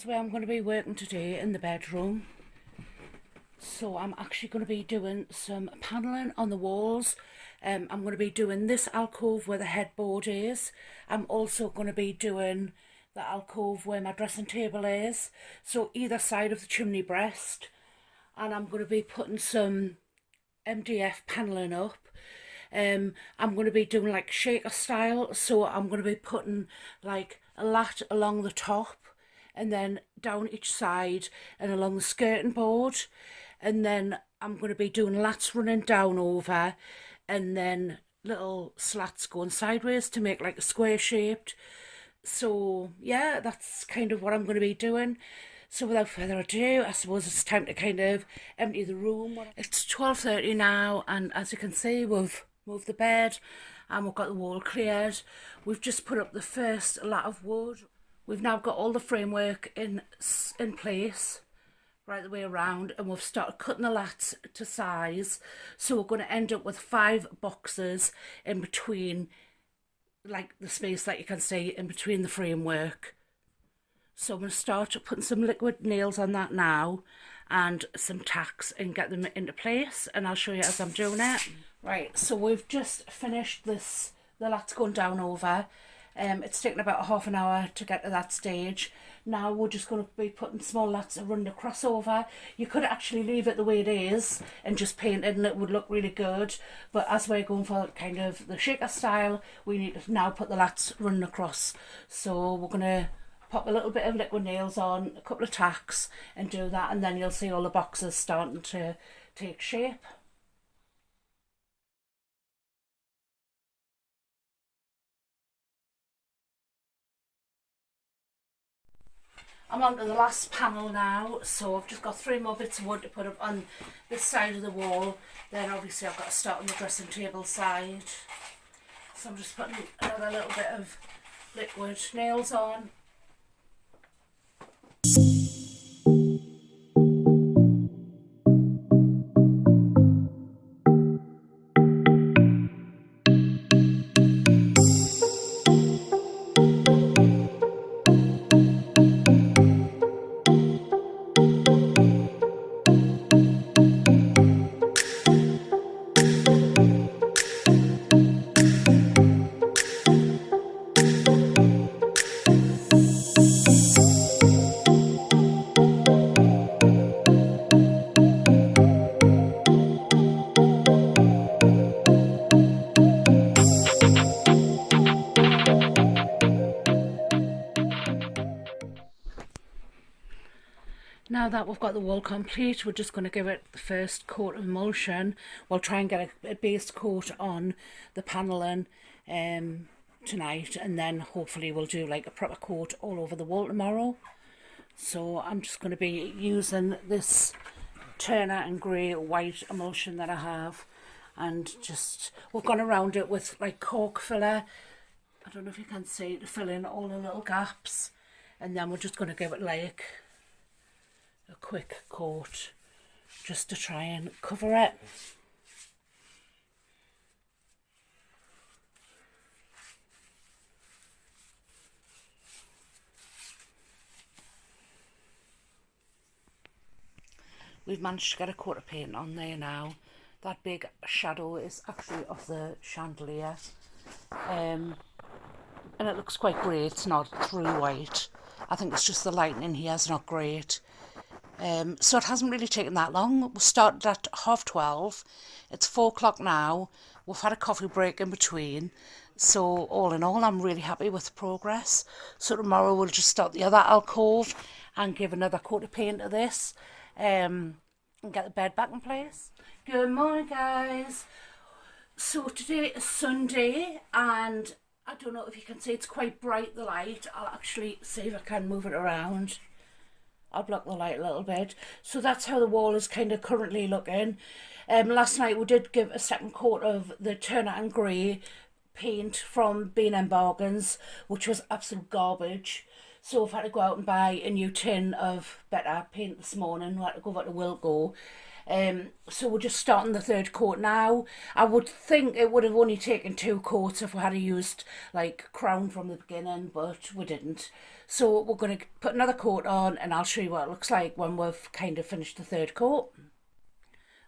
is where I'm going to be working today, in the bedroom. So I'm actually going to be doing some panelling on the walls. I'm going to be doing this alcove where the headboard is. I'm also going to be doing the alcove where my dressing table is. So either side of the chimney breast. And I'm going to be putting some MDF panelling up. I'm going to be doing like shaker style. So I'm going to be putting like a lat along the top and then down each side and along the skirting board, and then I'm going to be doing lats running down over and then little slats going sideways to make like a square shaped. So yeah, that's kind of what I'm going to be doing. So without further ado, I suppose it's time to kind of empty the room. It's 12:30 now, and as you can see, we've moved the bed and we've got the wall cleared. We've just put up the first lat of wood. We've now got all the framework in place right the way around, and we've started cutting the lats to size. So we're going to end up with 5 boxes in between, like the space that you can see in between the framework. So I'm going to start putting some liquid nails on that now and some tacks and get them into place, and I'll show you as I'm doing it. Right, so we've just finished this, the lats going down over. It's taken about half an hour to get to that stage. Now we're just going to be putting small lats around the crossover. You could actually leave it the way it is and just paint it and it would look really good. But as we're going for kind of the shaker style, we need to now put the lats running across. So we're going to pop a little bit of liquid nails on, a couple of tacks and do that, and then you'll see all the boxes starting to take shape. I'm on to the last panel now, so I've just got 3 more bits of wood to put up on this side of the wall. Then obviously I've got to start on the dressing table side. So I'm just putting another little bit of liquid nails on. Now that we've got the wall complete, we're just going to give it the first coat of emulsion. We'll try and get a base coat on the panelling tonight, and then hopefully we'll do like a proper coat all over the wall tomorrow. So I'm just going to be using this Turner and Grey white emulsion that I have, and just we've gone around it with like cork filler. I don't know if you can see, to fill in all the little gaps, and then we're just going to give it like a quick coat just to try and cover it. We've managed to get a coat of paint on there now. That big shadow is actually of the chandelier, and it looks quite great. It's not through white. I think it's just the lighting in here is not great. So it hasn't really taken that long. We started at 12:30. It's 4 o'clock now. We've had a coffee break in between. So all in all, I'm really happy with the progress. So tomorrow we'll just start the other alcove and give another coat of paint to this, and get the bed back in place. Good morning, guys. So today is Sunday, and I don't know if you can see, it's quite bright, the light. I'll actually see if I can move it around. I'll block the light a little bit. So that's how the wall is kind of currently looking. Last night we did give a second coat of the Turner and Grey paint from B&M Bargains, which was absolute garbage. So I've had to go out and buy a new tin of better paint this morning. I had to go over to Wilko. So we're just starting the third coat now. I would think it would have only taken 2 coats if we had used like Crown from the beginning, but we didn't. So we're going to put another coat on and I'll show you what it looks like when we've kind of finished the third coat.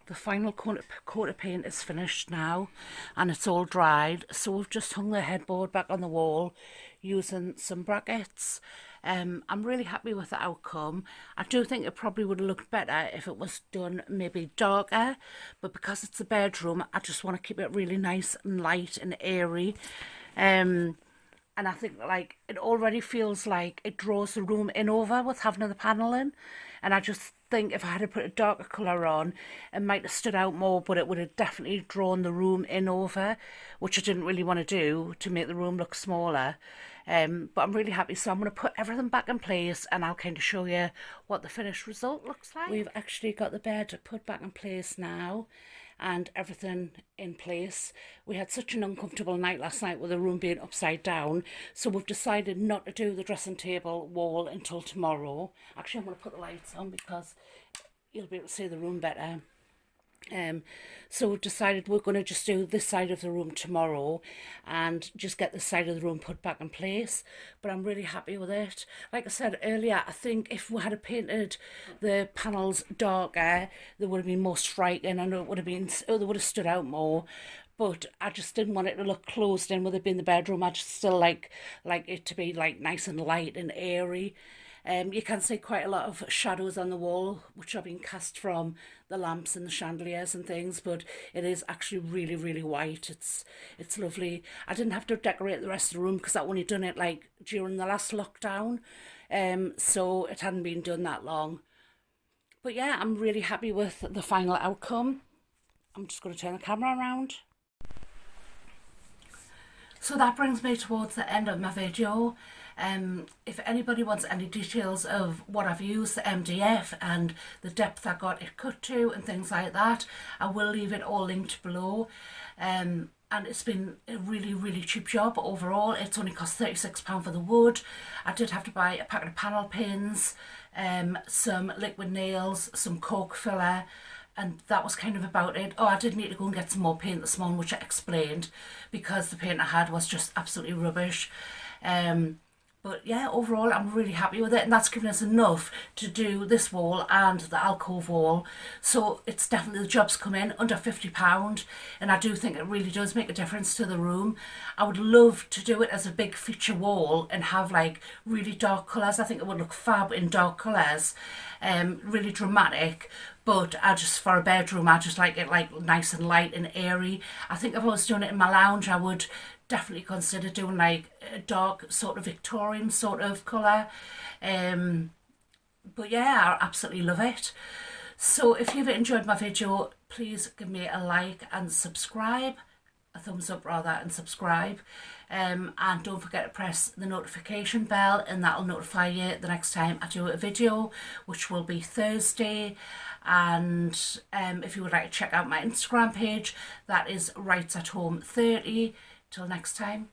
The final coat of paint is finished now and it's all dried. So we've just hung the headboard back on the wall using some brackets. I'm really happy with the outcome. I do think it probably would have looked better if it was done maybe darker, but because it's a bedroom, I just want to keep it really nice and light and airy. And I think like it already feels like it draws the room in over with having the panelling, and I just think if I had to put a darker colour on it might have stood out more, but it would have definitely drawn the room in over, which I didn't really want to do to make the room look smaller. But I'm really happy, so I'm going to put everything back in place and I'll kind of show you what the finished result looks like. We've actually got the bed put back in place now and everything in place. We had such an uncomfortable night last night with the room being upside down, so we've decided not to do the dressing table wall until tomorrow. Actually, I'm going to put the lights on because you'll be able to see the room better. So we've decided we're going to just do this side of the room tomorrow and just get this side of the room put back in place, but I'm really happy with it. Like I said earlier, I think if we had painted the panels darker they would have been more striking and it would have been, they would have stood out more, but I just didn't want it to look closed in with it being the bedroom. I just still like it to be like nice and light and airy. You can see quite a lot of shadows on the wall, which are being cast from the lamps and the chandeliers and things, but it is actually really, really white. It's lovely. I didn't have to decorate the rest of the room because I only done it like during the last lockdown, so it hadn't been done that long. But yeah, I'm really happy with the final outcome. I'm just going to turn the camera around. So that brings me towards the end of my video. If anybody wants any details of what I've used, the MDF and the depth I got it cut to and things like that, I will leave it all linked below. And it's been a really, really cheap job overall. It's only cost £36 for the wood. I did have to buy a packet of panel pins, some liquid nails, some cork filler, and that was kind of about it. Oh, I did need to go and get some more paint this morning, which I explained, because the paint I had was just absolutely rubbish. But yeah, overall I'm really happy with it, and that's given us enough to do this wall and the alcove wall. So it's definitely, the job's come in under £50, and I do think it really does make a difference to the room. I would love to do it as a big feature wall and have like really dark colours. I think it would look fab in dark colours, really dramatic. But I just, for a bedroom, I just like it like nice and light and airy. I think if I was doing it in my lounge, I would definitely consider doing like a dark sort of Victorian sort of colour. But yeah, I absolutely love it. So if you've enjoyed my video, please give me a like and subscribe, a thumbs up rather, and subscribe. And don't forget to press the notification bell, and that'll notify you the next time I do a video, which will be Thursday. And if you would like to check out my Instagram page, that is Writes at Home 30. Till next time.